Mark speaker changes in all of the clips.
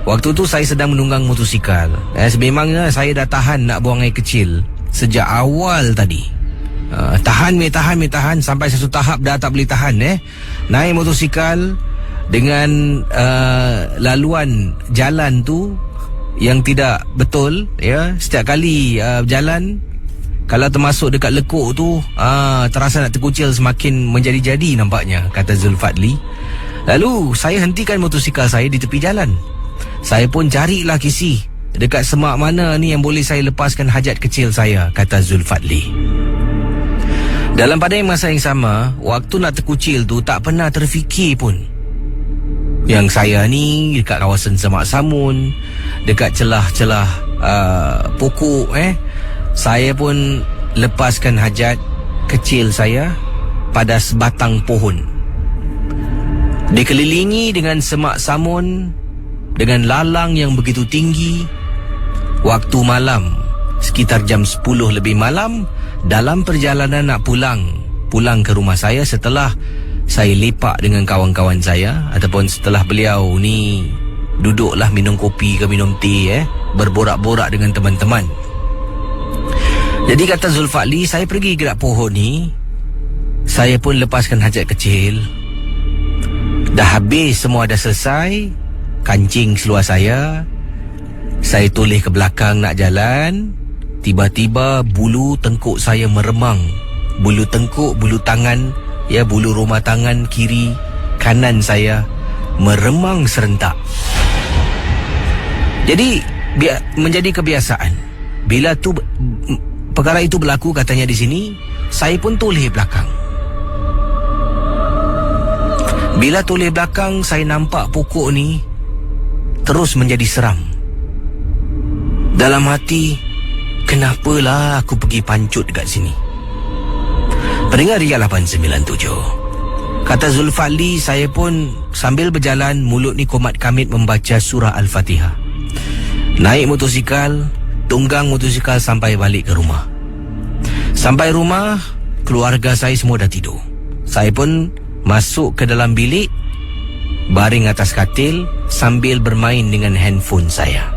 Speaker 1: Waktu tu saya sedang menunggang motosikal. Sememangnya saya dah tahan nak buang air kecil sejak awal tadi. Tahan sampai satu tahap dah tak boleh tahan. Naik motosikal dengan laluan jalan tu yang tidak betul, ya. Setiap kali jalan, kalau termasuk dekat lekuk tu, terasa nak terkucil, semakin menjadi-jadi nampaknya, kata Zulfadli. Lalu saya hentikan motosikal saya di tepi jalan. Saya pun carilah kisi dekat semak mana ni yang boleh saya lepaskan hajat kecil saya, kata Zulfadli. Dalam pada masa yang sama, waktu nak terkucil tu tak pernah terfikir pun yang saya ni dekat kawasan semak samun, dekat celah-celah pokok, saya pun lepaskan hajat kecil saya pada sebatang pohon. Dikelilingi dengan semak samun, dengan lalang yang begitu tinggi. Waktu malam, sekitar jam 10 lebih malam, dalam perjalanan nak pulang ke rumah saya setelah saya lepak dengan kawan-kawan saya, ataupun setelah beliau ni duduklah minum kopi ke minum teh, berborak-borak dengan teman-teman. Jadi kata Zulfadli, saya pergi gerak pohon ni, saya pun lepaskan hajat kecil. Dah habis semua, dah selesai kancing seluar saya toleh ke belakang nak jalan. Tiba-tiba bulu tengkuk saya meremang. Bulu tengkuk, bulu tangan, bulu rumah tangan kiri kanan saya meremang serentak. Jadi menjadi kebiasaan, bila tu perkara itu berlaku, katanya di sini, saya pun toleh belakang. Bila toleh belakang, saya nampak pokok ni terus menjadi seram. Dalam hati, kenapalah aku pergi pancut dekat sini? Pendengar Ria 897, kata Zulfadli, saya pun sambil berjalan, mulut ni komat kamit membaca surah Al-Fatihah. Naik motosikal, tunggang motosikal sampai balik ke rumah. Sampai rumah, keluarga saya semua dah tidur. Saya pun masuk ke dalam bilik, baring atas katil sambil bermain dengan handphone saya.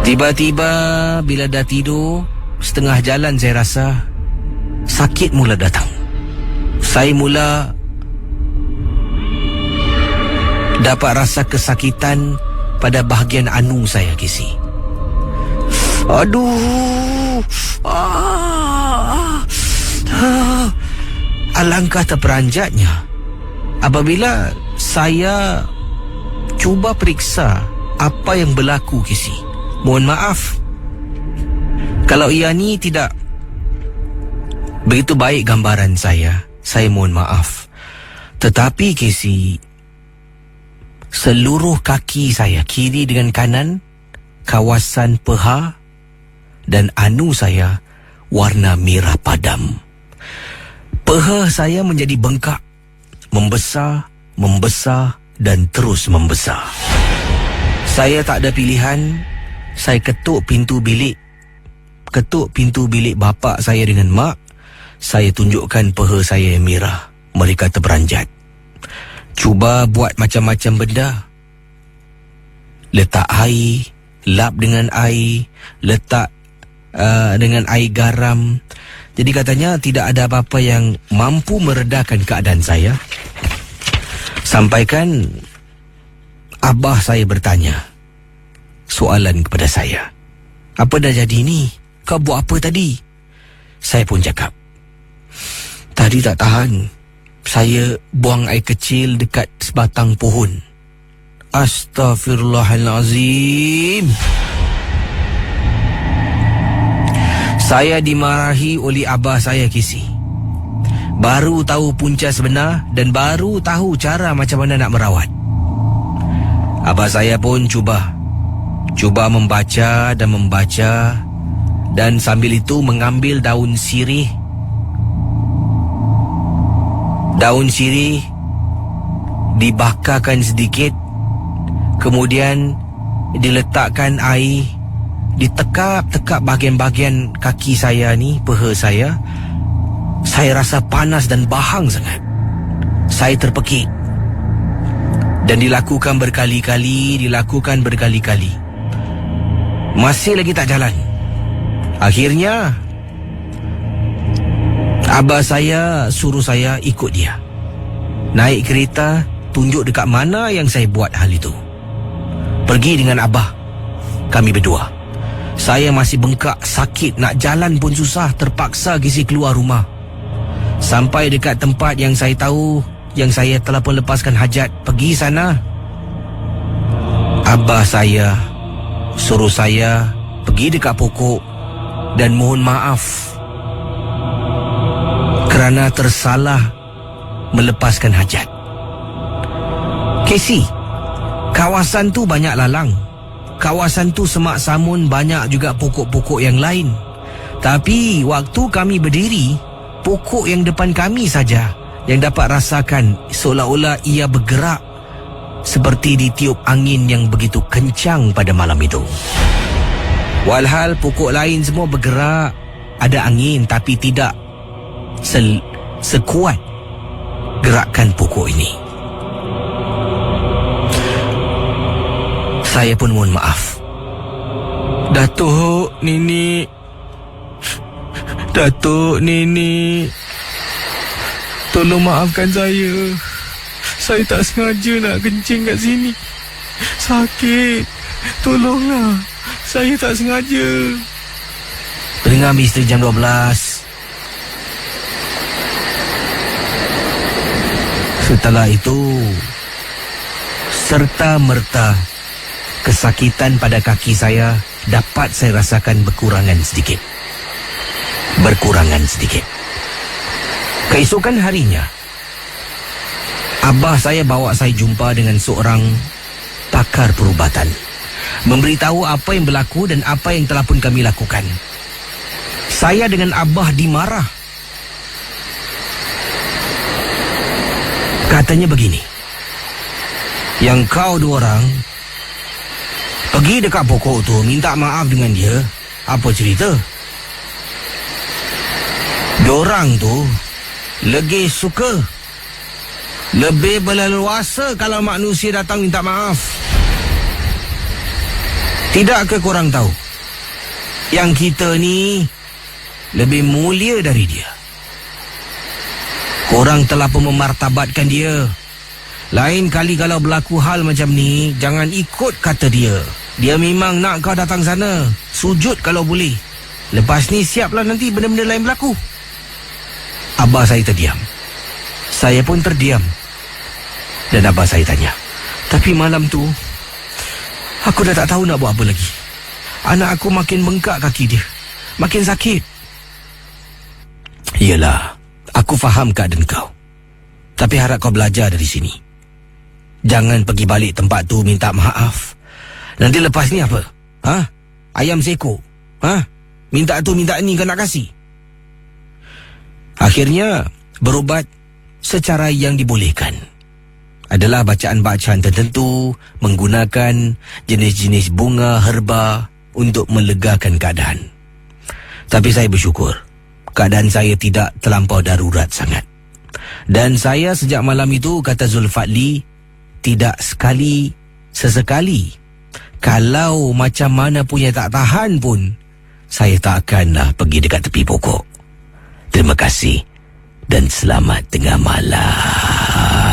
Speaker 1: Tiba-tiba bila dah tidur, setengah jalan saya rasa sakit mula datang. Saya mula dapat rasa kesakitan pada bahagian anu saya, Kisi. Aduh, alangkah terperanjatnya apabila saya cuba periksa apa yang berlaku, Kisi. Mohon maaf kalau ia ni tidak begitu baik gambaran saya mohon maaf. Tetapi Kisi, seluruh kaki saya, kiri dengan kanan, kawasan peha dan anu saya warna merah padam. Peha saya menjadi bengkak, membesar dan terus membesar. Saya tak ada pilihan. Saya ketuk pintu bilik bapa saya dengan mak. Saya tunjukkan peha saya yang merah. Mereka terperanjat. Cuba buat macam-macam benda. Letak air, lap dengan air, letak dengan air garam. Jadi katanya tidak ada apa-apa yang mampu meredakan keadaan saya. Sampaikan abah saya bertanya soalan kepada saya. Apa dah jadi ni? Kau buat apa tadi? Saya pun cakap, tadi tak tahan, saya buang air kecil dekat sebatang pohon. Astaghfirullahalazim. Saya dimarahi oleh abah saya, Kisi. Baru tahu punca sebenar dan baru tahu cara macam mana nak merawat. Abah saya pun cuba membaca dan sambil itu mengambil daun sirih. Daun sirih dibakarkan sedikit, kemudian diletakkan air, ditekap-tekap bahagian-bahagian kaki saya ni, peha saya. Saya rasa panas dan bahang sangat. Saya terpekik Dan dilakukan berkali-kali, masih lagi tak jalan. Akhirnya abah saya suruh saya ikut dia. Naik kereta, tunjuk dekat mana yang saya buat hal itu. Pergi dengan abah, kami berdua. Saya masih bengkak, sakit, nak jalan pun susah, terpaksa gisi keluar rumah. Sampai dekat tempat yang saya tahu, yang saya telah pun lepaskan hajat, pergi sana. Abah saya suruh saya pergi dekat pokok dan mohon maaf kerana tersalah melepaskan hajat. Casey, kawasan tu banyak lalang. Kawasan tu semak samun, banyak juga pokok-pokok yang lain. Tapi waktu kami berdiri, pokok yang depan kami saja yang dapat rasakan seolah-olah ia bergerak seperti ditiup angin yang begitu kencang pada malam itu. Walhal pokok lain semua bergerak, ada angin, tapi tidak sekuat gerakan pokok ini. Saya pun mohon maaf. Datuk, Nini. Tolong maafkan saya. Saya tak sengaja nak kencing kat sini. Sakit. Tolonglah. Saya tak sengaja. Pendengar Misteri Jam 12. Setelah itu, serta-merta kesakitan pada kaki saya dapat saya rasakan berkurangan sedikit. Keesokan harinya, abah saya bawa saya jumpa dengan seorang pakar perubatan, memberitahu apa yang berlaku dan apa yang telah pun kami lakukan. Saya dengan abah dimarah. Katanya begini, yang kau dua orang pergi dekat pokok tu, minta maaf dengan dia. Apa cerita? Diorang tu lebih suka, lebih berleluasa kalau manusia datang minta maaf. Tidakkah korang tahu yang kita ni lebih mulia dari dia? Korang telah pun memartabatkan dia. Lain kali kalau berlaku hal macam ni, jangan ikut kata dia. Dia memang nak kau datang sana. Sujud kalau boleh. Lepas ni siaplah nanti benda-benda lain berlaku. Abah saya terdiam. Saya pun terdiam. Dan abah saya tanya, tapi malam tu aku dah tak tahu nak buat apa lagi. Anak aku makin bengkak kaki dia, makin sakit. Yelah, aku faham keadaan kau. Tapi harap kau belajar dari sini. Jangan pergi balik tempat tu minta maaf. Nanti lepas ni apa? Ayam seko? Minta tu minta ni kau nak kasih? Akhirnya, berubat secara yang dibolehkan adalah bacaan-bacaan tertentu, menggunakan jenis-jenis bunga herba untuk melegakan keadaan. Tapi saya bersyukur, keadaan saya tidak terlampau darurat sangat. Dan saya sejak malam itu, kata Zulfadli, tidak sesekali, kalau macam mana punya tak tahan pun, saya tak akanlah pergi dekat tepi pokok. Terima kasih dan selamat tengah malam.